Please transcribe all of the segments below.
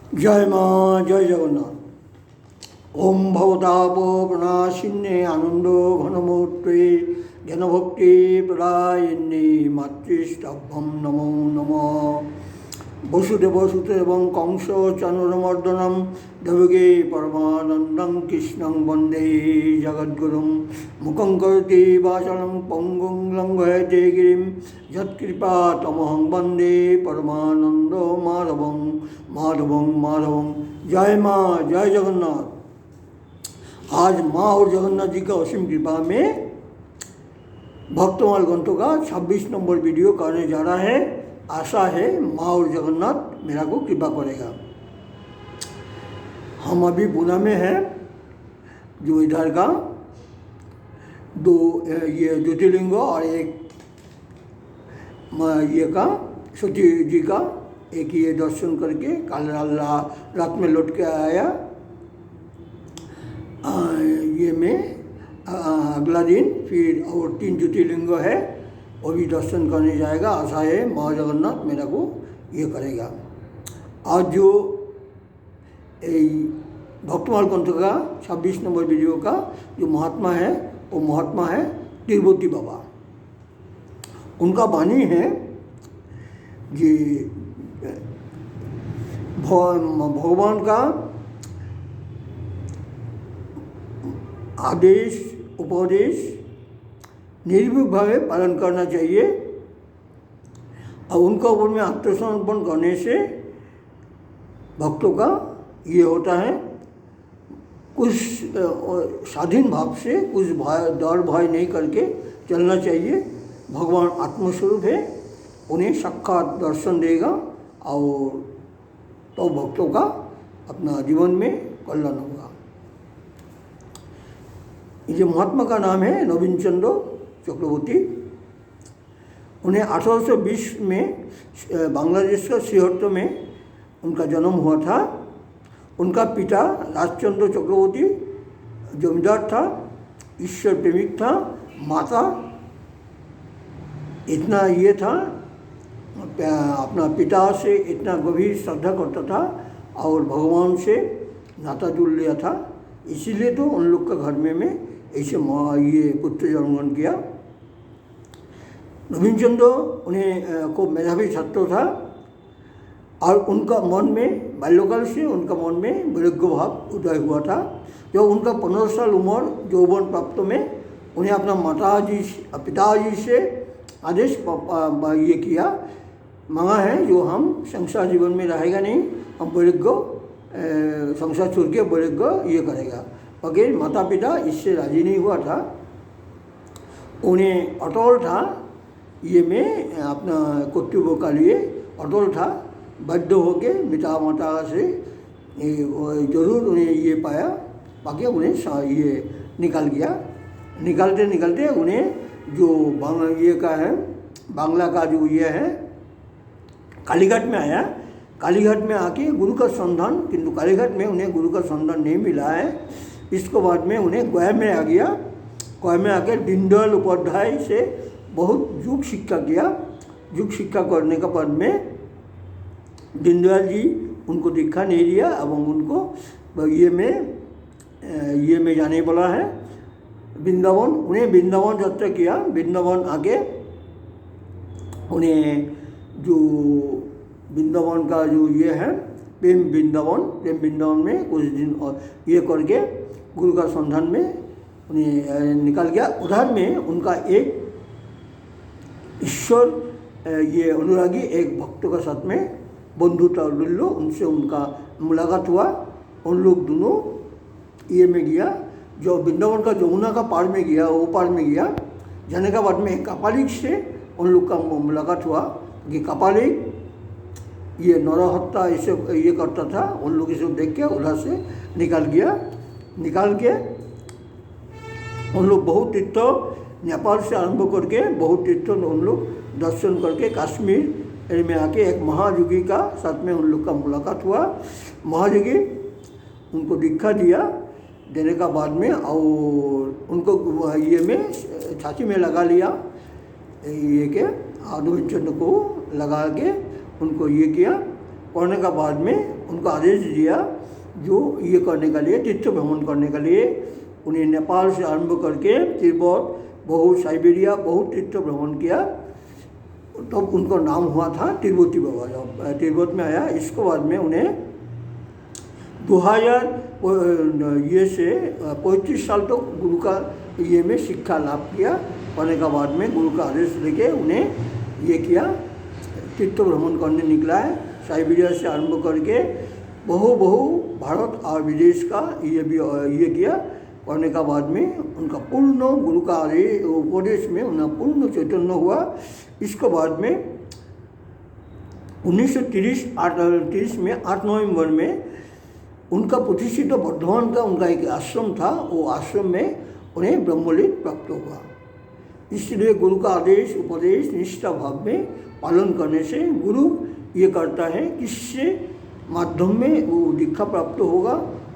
जय माँ जय जगन्नाथ। ओम भवतापो प्रणाशिन्ये आनंदो घनमूर्ते जनभक्ति प्रदायिन्ये मातृष्टभ्यं नमो नमः। वसुदेवसुतेवं कंस चाणूरमर्दनं देवकी परमानन्दं कृष्णं वन्दे जगद्गुरुं। मुखं करोति वाचालं पङ्गुं लङ्घयते गिरिं यत्कृपातमहं वन्दे परमानन्दो माधवं माधवं। जय माँ जय जगन्नाथ। आज माँ और जगन्नाथ जी का असीम कृपा में भक्तमाल ग्रंथों का 26 नंबर वीडियो करने जा रहा है। आशा है माँ और जगन्नाथ मेरा को कृपा करेगा। हम अभी पूना में हैं, जो इधर का दो ये ज्योतिर्लिंग और एक ये का सती जी का एक ये दर्शन करके कल रात में लौट के आया। ये में अगला दिन फिर और 3 ज्योतिर्लिंग है, वो भी दर्शन करने जाएगा। आशा है माँ जगन्नाथ मेरा को ये करेगा। आज जो भक्तमाल ग्रंथ का 26 नंबर वीडियो का जो महात्मा है, वो महात्मा है तिरुपति बाबा। उनका वाणी है कि भगवान का आदेश उपदेश निर्भीक भावे पालन करना चाहिए और उनका ऊपर में आत्मसमर्पण करने से भक्तों का ये होता है, कुछ स्वाधीन भाव से कुछ डर भय नहीं करके चलना चाहिए। भगवान आत्मस्वरूप है, उन्हें साक्षात दर्शन देगा और तो भक्तों का अपना जीवन में कल्याण होगा। ये महात्मा का नाम है नवीन चंद्र चक्रवर्ती। उन्हें 1820 में बांग्लादेश का सिहट्ट में उनका जन्म हुआ था। उनका पिता राजचंद्र चक्रवर्ती जमींदार था, ईश्वर प्रेमिक था। माता इतना ये था, अपना पिता से इतना गंभीर श्रद्धा करता था और भगवान से नाता जुड़ लिया था। इसीलिए तो उन लोग का घर में ऐसे ये पुत्र जन्मग्रहण किया। नवीन चंद्र उन्हें को मेधावी छात्र था और उनका मन में बाल्यकाल से उनका मन में वैराग्य भाव उदय हुआ था। जब उनका 15 साल उम्र यौवन प्राप्त में उन्हें अपना पिताजी से आदेश ये किया मांगा है, जो हम संसार जीवन में रहेगा नहीं, हम वैराग्य संसार छोड़ के वैराग्य ये करेगा। मगर माता पिता इससे राजी नहीं हुआ था। उन्हें अटल था, ये में अपना कर्तव्य का लिए अटल था। बाध्य होके पिता माता से जरूर उन्हें ये पाया, बाकी उन्हें ये निकाल गया। निकलते उन्हें जो ये का है बांग्ला का जो ये है कालीघाट में आया। कालीघाट में आके गुरु का संधान, किंतु कालीघाट में उन्हें गुरु का संधान नहीं मिला है। इसके बाद में उन्हें गया में आ गया। गया में आकर दीनदयाल उपाध्याय से बहुत युग शिक्षा किया। युग शिक्षा करने के बाद में दीनदयाल जी उनको दीक्षा नहीं दिया एवं उनको ये में जाने वाला है वृंदावन। उन्हें वृंदावन यात्रा किया। वृंदावन आगे उन्हें जो वृंदावन का जो ये है प्रेम वृंदावन में कुछ दिन और ये करके गुरु का संधान में उन्हें निकल गया। उधर में उनका एक ईश्वर ये अनुरागी एक भक्त के साथ में बंधुता लो, उनसे उनका मुलाकात हुआ। उन लोग दोनों ये में गया, जो वृंदावन का जमुना का पार में गया, वो पार में गया। जाने के बाद में कपालिक से उन लोग का मुलाकात हुआ कि कपालिक ये नरहत्या इसे ये करता था। उन लोग इसे देख के उधर से निकल के उन लोग बहुत तीर्थ नेपाल से आरंभ करके बहुत तीर्थ उन लोग दर्शन करके कश्मीर में आके एक महायोगी का साथ में उन लोग का मुलाकात हुआ। महायोगी उनको दीक्षा दिया। देने का बाद में और उनको ये में छाती में लगा लिया, ये के नवीन चंद्र को लगा के उनको ये किया करने का बाद में उनको आदेश दिया जो ये करने के लिए, तीर्थ भ्रमण करने के लिए। उन्हें नेपाल से आरंभ करके तिब्बत, बहुत साइबेरिया, बहुत तीर्थ भ्रमण किया। तब उनका नाम हुआ था तिब्बती बाबा। जब तिब्बत में आया, इसके बाद में उन्हें 2000 ये से 35 साल तक तो गुरु का ये में शिक्षा लाभ किया। करने का बाद में गुरु का आदेश लेके उन्हें ये किया, तीर्थ भ्रमण करने निकला है। साइबेरिया से आरंभ करके बहु भारत और विदेश का ये भी ये किया। करने का बाद में उनका पूर्ण गुरु का उपदेश में उनका पूर्ण चैतन्य हुआ। इसके बाद में 1930 में 8 नवंबर में उनका प्रतिष्ठित वर्धमान का उनका एक आश्रम था, वो आश्रम में उन्हें ब्रह्मलीन प्राप्त हुआ। इसलिए गुरु का आदेश उपदेश निष्ठा भाव में पालन करने से गुरु ये करता है किससे माध्यम में वो दीक्षा प्राप्त होगा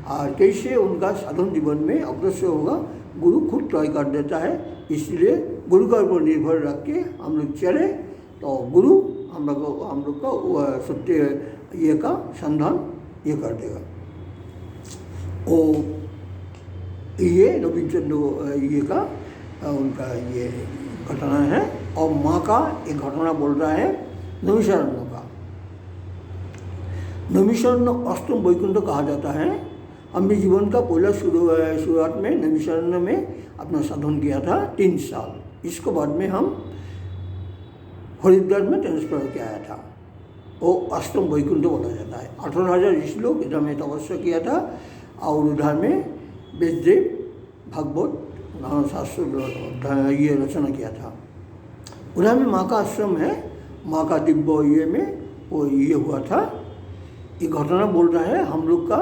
और कैसे उनका साधन जीवन में अग्रसर होगा, गुरु खुद तय कर देता है। इसलिए गुरु का ऊपर निर्भर रख के हम लोग चले तो गुरु हम लोग को सत्य ये का संधान ये कर देगा। और ये नवीन चंद्र ये का उनका ये घटना है। और माँ का एक घटना बोल रहा है नैमिषारण्य का। नैमिषारण्य अष्टम वैकुंठ कहा जाता है। हमने जीवन का पहला शुरुआत में नैमिषारण्य में अपना साधन किया था 3 साल। इसके बाद में हम हरिद्वार में ट्रांसफर किया आया था। वो अष्टम वैकुंठ बोला जाता है। 18,000 श्लोक इधर में तपस्या किया था और उधर में वेददेव भागवत शास्त्र ये रचना किया था। उधर में माँ का आश्रम है। माँ का दिव्य ये में वो ये हुआ था। ये घटना बोल रहा है। हम लोग का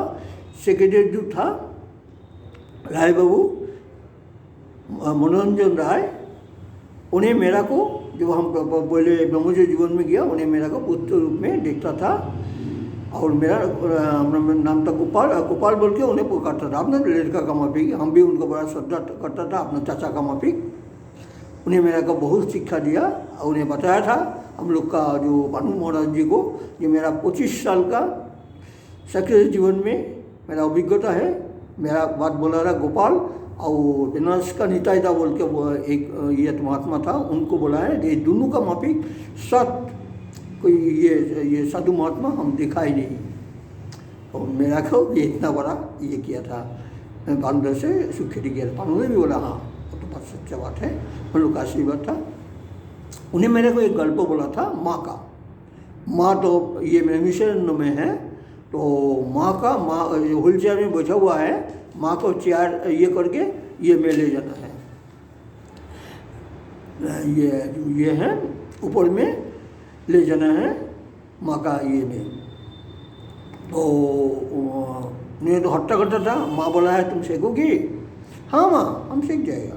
सेक्रेटरी जो था राय बाबू मनोरंजन राय, उन्हें मेरा को जब हम पहले ब्रह्मचर्य जीवन में गया, उन्हें मेरा को पुत्र रूप में देखता था। और मेरा नाम था गोपाल बोल के उन्हें पुकारता था अपना लड़का का माफिक। हम भी उनको बड़ा श्रद्धा करता था, अपना चाचा का माफिक। उन्हें मेरा को बहुत शिक्षा दिया और उन्हें बताया था हम लोग का जो भानु महाराज जी को, ये मेरा 25 साल का सक्रिय जीवन में मेरा अभिज्ञता है। मेरा बात बोला रहा गोपाल और बनारस का निताईदा बोल के एक ये महात्मा था, उनको बोला है ये दोनों का माफिक सत कोई ये साधु महात्मा हम देखा ही नहीं। और मेरा को ये इतना बड़ा ये किया था बांधर से सुखेटी किया था। उन्होंने भी बोला हाँ वो तो बात सच्चा बात है, हम लोग का आशीर्वाद था। उन्हें मेरे को एक गल्प बोला था माँ का। माँ तो ये नैमिषारण्य में है, तो माँ व्हील चेयर में बैठा हुआ है। माँ को चेयर ये करके ये में ले जाना है। ये है ऊपर में ले जाना है माँ का ये में। तो उन्हें तो हट्टा करता था। माँ बोला है तुम सीखोगी? हाँ माँ हम सीख जाएगा।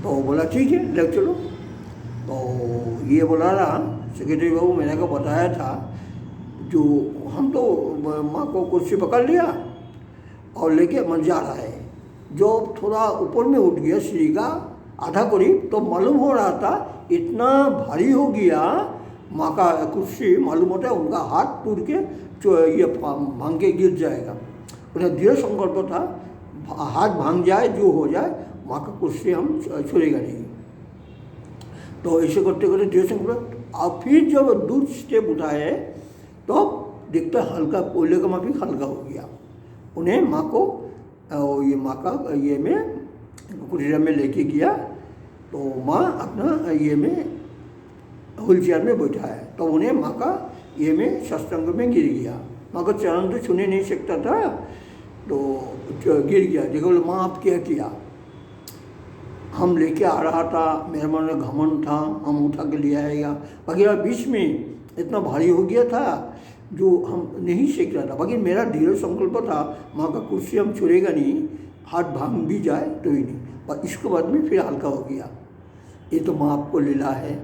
तो बोला ठीक है ले चलो। तो ये बोला रहा सेक्रेटरी बाबू मैंने को बताया था जो हम तो माँ को कुर्सी पकड़ लिया और लेके मन जा रहा है। जो थोड़ा ऊपर में उठ गया सीढ़ी का आधा करीब, तो मालूम हो रहा था इतना भारी हो गया माँ का कुर्सी, मालूम होता है उनका हाथ टूट के ये भांग के गिर जाएगा। उन्हें दृढ़ संकल्प था हाथ भांग जाए जो हो जाए माँ का कुर्सी हम छोड़ेगा नहीं। तो ऐसे करते करते दृढ़ संकल्प। और फिर जब दूर स्टेप उठाए तो देखता हल्का पहले का माफी हल्का हो गया। उन्हें माँ को ये माँ का ये में कुटीरा में लेके गया। तो माँ अपना ये में व्हील चेयर में बैठा है। तो उन्हें माँ का ये में सत्संग में गिर गया। माँ का चरण तो छूने नहीं सकता था, तो गिर गया। देखो माँ आप क्या किया? हम लेके आ रहा था, मेरे मन में घमंड था हम उठा के ले आएगा, वगैरह बीच में इतना भारी हो गया था जो हम नहीं सीख रहा था। बाकी मेरा दृढ़ संकल्प था माँ का कुर्सी हम छोड़ेगा नहीं, हाथ भांग भी जाए तो ही नहीं। पर इसके बाद में फिर हल्का हो गया। ये तो माँ आपको लीला है।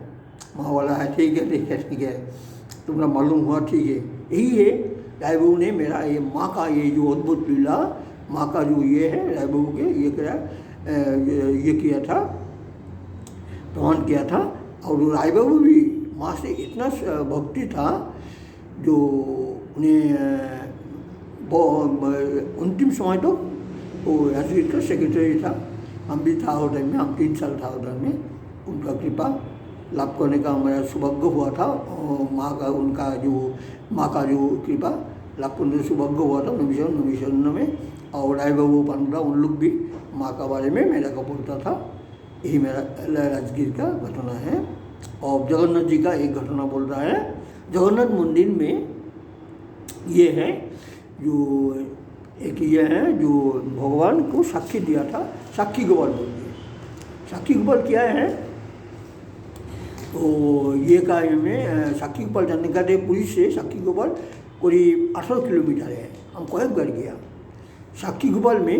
माँ वाला है ठीक है ठीक है ठीक है, तुम्हारा मालूम हुआ ठीक है। यही है राय बहू ने मेरा ये माँ का ये जो अद्भुत लीला माँ का जो ये है राय बहू के ये किया था, प्रमाण किया था। और राय बहू भी माँ से इतना भक्ति था जो उन्हें अंतिम समय तो वो राजगीर का सेक्रेटरी था। हम भी था उस टाइम में, हम 3 साल था उधर में। उनका कृपा लाभ करने का हमारा सौभाग्य हुआ था। माँ का जो कृपा लाभ करने का सौभाग्य हुआ था 1999 में। और राय बाबू पांडा उन लोग भी माँ का बारे में मेरा को बोलता था। यही मेरा राजगीर का घटना है। और जगन्नाथ जी का एक घटना बोल रहा है। जगन्नाथ मंदिर में ये है जो एक ये है जो भगवान को साक्षी दिया था, साक्षी गोपाल बोलते हैं। साक्षी गोपाल क्या है, तो ये का में साक्षी गोपाल जाने का थे पुरी से साक्षी गोपाल करीब 18 किलोमीटर है। हम कहीं कर गया साक्षी गोपाल में।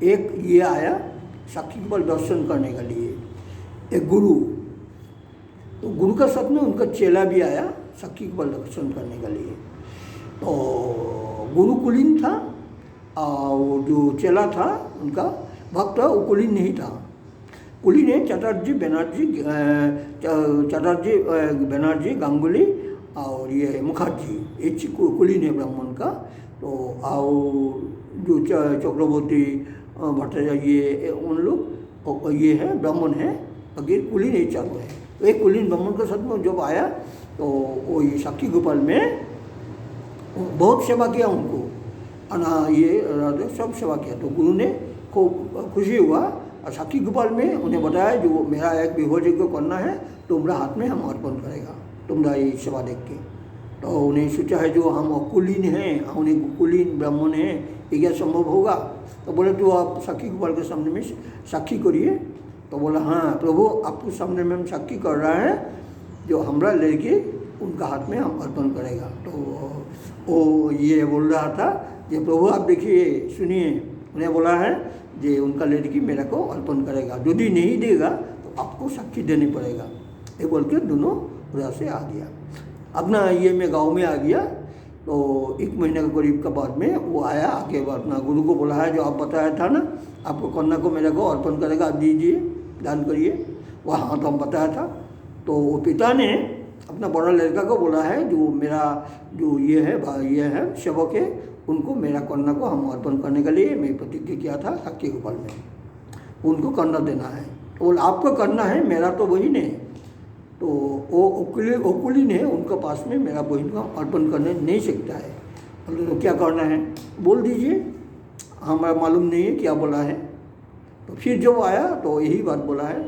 एक ये आया साक्षी गोपाल दर्शन करने के लिए, एक गुरु, तो गुरु का साथ में उनका चेला भी आया साक्षी गोपाल दर्शन करने के लिए। तो गुरु कुलीन था और जो चेला था उनका भक्त वो कुलीन नहीं था। कुलीन है चटर्जी बनर्जी गांगुली और ये मुखर्जी, ये कुलीन है ब्राह्मण का। तो और जो चक्रवर्ती भट्टाचार्य ये उन लोग ये है ब्राह्मण है, अगर कुलीन ही चालू है। तो एक कुलीन ब्राह्मण के साथ में जब आया तो वो ये साक्षी गोपाल में बहुत सेवा किया उनको, ये सब सेवा किया। तो गुरु ने खूब खुशी हुआ और साक्षी गोपाल में उन्हें बताया जो मेरा एक विवाह यज्ञ करना है, तुम्हारा हाथ में हम अर्पण करेगा तुम्हारा ये सेवा देख के। तो उन्हें सोचा है जो हम कुलीन हैं, उन्हें कुलीन ब्राह्मण हैं, ये क्या संभव होगा। तो बोले तो आप साक्षी गोपाल के सामने में साक्षी करिए। तो बोला हाँ प्रभु आपके सामने में हम साक्षी कर रहा है, जो हमरा लेके उनका हाथ में हम अर्पण करेगा। तो वो ये बोल रहा था कि प्रभु आप देखिए सुनिए, उन्हें बोला है कि उनका लड़की मेरे को अर्पण करेगा, यदि नहीं देगा तो आपको साक्षी देनी पड़ेगा। ये बोल के दोनों उधर से आ गया। अपना ये मैं गांव में आ गया। तो 1 महीने के करीब के बाद में वो आया, आके अपना गुरु को बोला है जो आप बताया था ना आपको कन्या को मेरे को अर्पण करेगा, आप दीजिए दान करिए। वहाँ तो हम बताया था। तो वो पिता ने अपना बड़ा लड़का को बोला है जो मेरा जो ये है सेवक है, उनको मेरा कन्या को हम अर्पण करने के लिए मैं प्रतिज्ञा किया था साक्षी गोपाल में, उनको कन्या देना है। तो बोला आपको करना है, मेरा तो वही नहीं। तो वो ओकुलीन है, उनके पास में मेरा बहन को अर्पण करने नहीं सकता है। तो क्या करना है बोल दीजिए, हमारा मालूम नहीं है क्या बोला है। तो फिर जब आया तो यही बात बोला है,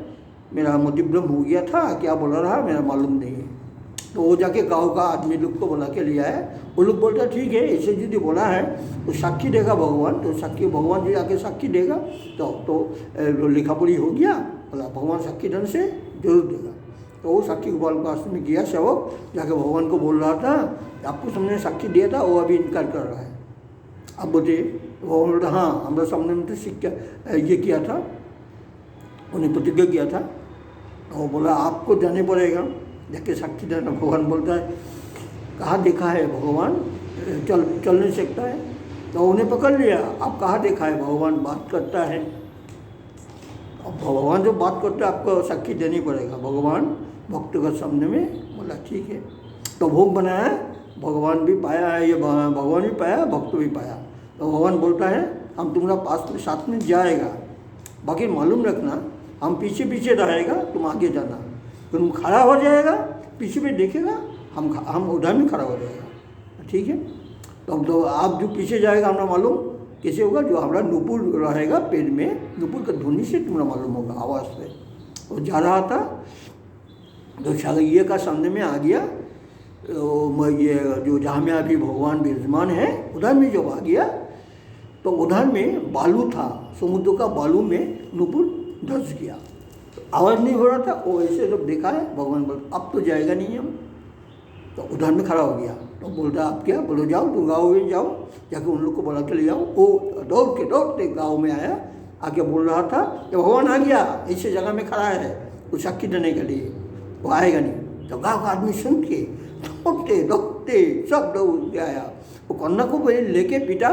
मेरा मोतिभ्रम हो गया था, क्या बोला रहा मेरा मालूम नहीं है। तो वो जाके गांव का आदमी लोग को बोला के लिया है। वो लोग बोलते ठीक है, ऐसे यदि बोला है तो साक्षी देगा भगवान, तो साक्षी भगवान जो जाके साक्षी देगा तो लिखा पढ़ी हो गया। बोला भगवान साक्षी धन से जरूर देगा। तो वो साक्षी गोपाल के पास में गया सेवक, जाके भगवान को बोल रहा था आपको सामने साक्षी दिया था, वो अभी इनकार कर रहा है। अब बोलते वो बोल रहा हाँ हमारे सामने में तो सिक्का ये किया था, उन्हें प्रतिज्ञा किया था। तो वो बोला आपको जाने पड़ेगा, जाके साक्षी देना। भगवान बोलता है कहाँ देखा है भगवान चल नहीं सकता है। तो उन्हें पकड़ लिया, आप कहाँ देखा है भगवान बात करता है। अब भगवान जो बात करता है आपको साक्षी देनी पड़ेगा। भगवान भक्त के सामने में बोला ठीक है। तो भोग बनाया, भगवान भी पाया है, ये भगवान भी पाया, भक्त भी पाया। तो भगवान बोलता है हम तुम्हारा पास में साथ में जाएगा, बाकी मालूम रखना हम पीछे पीछे रहेगा, तुम आगे जाना। तुम खड़ा हो जाएगा पीछे में देखेगा, हम उधर में खड़ा हो जाएगा, ठीक है। तो आप जो पीछे जाएगा हमारा मालूम कैसे होगा, जो हमारा नुपुर रहेगा पेड़ में, नुपुर का ध्वनि से तुम्हारा मालूम होगा आवाज़ पे। वो जा रहा था तो ये का सामने में आ गया। तो ये जो जहाँ में अभी भगवान विराजमान है उधर में जब आ गया तो उधर में बालू था, समुद्र का बालू में नुपुर धंस गया। आवाज़ नहीं हो रहा था, वो ऐसे जब देखा है भगवान बोल अब तो जाएगा नहीं हम। तो उधर में खड़ा हो गया। तो बोलता आप क्या बोलो, जाओ तुम गाँव में जाओ, जाके उन लोग को बोला के ले आओ। वो दौड़ते गाँव में आया, आके बोल रहा था कि भगवान आ गया, ऐसे जगह में खड़ा है, वो साक्षी देने के लिए, वो आएगा नहीं। तो गाँव का आदमी सुन के दौड़ते सब दौड़ के आया। वो कन्या को लेके पीटा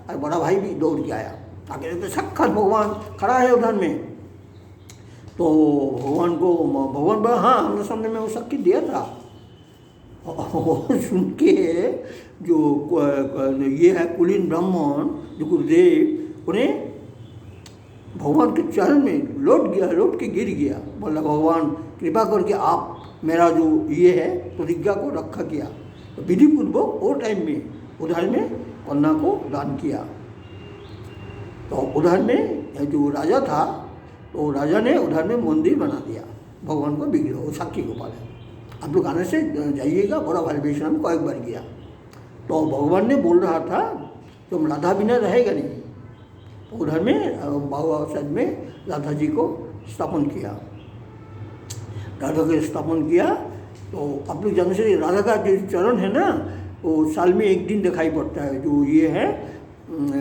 और बड़ा भाई भी दौड़ के आया। आगे तो साक्षात भगवान खड़ा है उधर में। तो भगवान बोला हाँ हमने सामने में वो साक्षी दिया था। और सुन के जो ये है कुलीन ब्राह्मण जो गुरुदेव, उन्हें भगवान के चरण में लौट के गिर गया। बोला भगवान कृपा करके आप मेरा जो ये है प्रतिज्ञा को रक्षा किया। तो विधि पूर्वक वो टाइम में उधर में कन्या को दान किया। तो उधर में जो राजा था, तो राजा ने उधर में मंदिर बना दिया भगवान को विग्रह, वो साक्षी गोपाल है। आप लोग आने से जाइएगा, बड़ा भारी में कई बार गया। तो भगवान ने बोल रहा था तुम राधा बिना रहेगा नहीं। तो उधर में बाबा साइड में राधा जी को स्थापन किया, राधा को स्थापन किया। तो आप लोग जानते से राधा का जो चरण है ना, वो साल में एक दिन दिखाई पड़ता है, जो ये है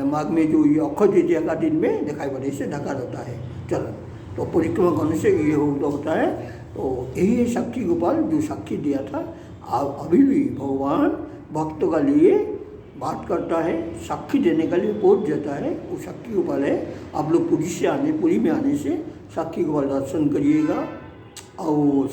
माघ में जो ये अक्षय तृतीया का दिन में दिखाई पड़ता है, इससे ढका रहता है चरण। तो परिक्रमा करने से ये होता है। तो यही है साक्षी गोपाल जो साक्षी दिया था। अभी भी भगवान भक्तों का लिए बात करता है, साक्षी देने के लिए पहुँच जाता है, वो साक्षी गोपाल है। आप लोग पुरी में आने से साक्षी गोपाल दर्शन करिएगा। और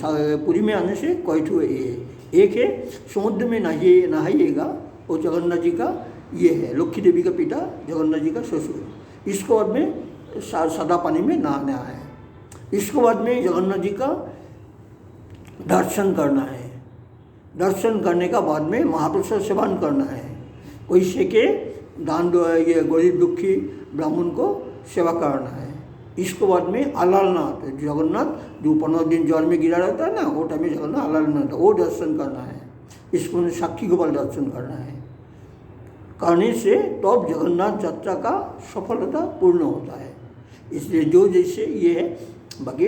पुरी में आने से कोई ठो एक है समुद्र में नहाइएगा, वो जगन्नाथ जी का ये है, लक्ष्मी देवी का पिता, जगन्नाथ जी का ससुर। इसको बाद में सादा पानी में नहाना है। इसको बाद में जगन्नाथ जी का दर्शन करना है। दर्शन करने का बाद में महाप्रसाद सेवन करना है। वैसे के दान ये गरीब दुखी ब्राह्मण को सेवा करना है। इसको बाद में अलालनाथ, जगन्नाथ जो 15 दिन ज्वर में गिरा रहता है ना, वो टाइम में जगन्नाथ अलालनाथ वो दर्शन करना है। इसको साक्षी गोपाल दर्शन करना है। करने से तब जगन्नाथ यात्रा का सफलता पूर्ण होता है। इसलिए जो जैसे ये है, बाकी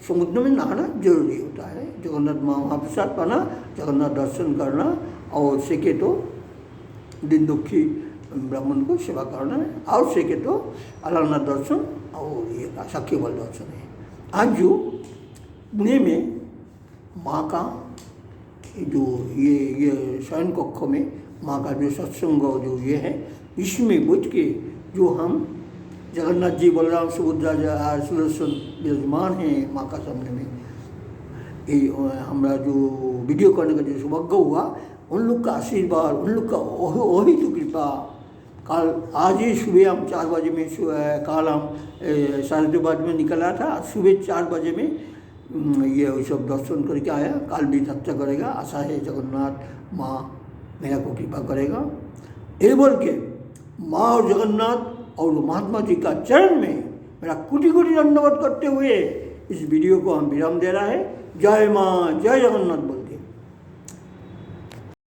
समुद्र में नहाना जरूरी होता है। जगन्नाथ महाप्रसाद पाना, जगन्नाथ दर्शन करना, और सेके तो दिन दुखी ब्राह्मण को सेवा करना है, और सेके तो अलालनाथ दर्शन और ये साक्षी गोपाल दर्शन है। आज जो पुणे में माँ का जो ये शयन कक्ष में माँ का जो सत्संग जो ये है, इसमें बैठ के जो हम जगन्नाथ जी, बलराम, सुभद्रा, सुदर्शन विराजमान हैं माँ का सामने में, ये हमारा जो वीडियो करने का जो सौभाग्य हुआ, उन लोग का आशीर्वाद, उन लोग का वही तो कृपा। कल आज ही सुबह हम 4 बजे में, कल हम 2:30 बजे में निकला था, सुबह 4 बजे में ये सब दर्शन करके आया। कल भी यात्रा करेगा, आशा है जगन्नाथ माँ मेरा को कृपा करेगा। ये बोल के माँ और जगन्नाथ और महात्मा जी का चरण में मेरा कोटि दंडवत करते हुए इस वीडियो को हम विराम दे रहा है। जय माँ, जय जगन्नाथ।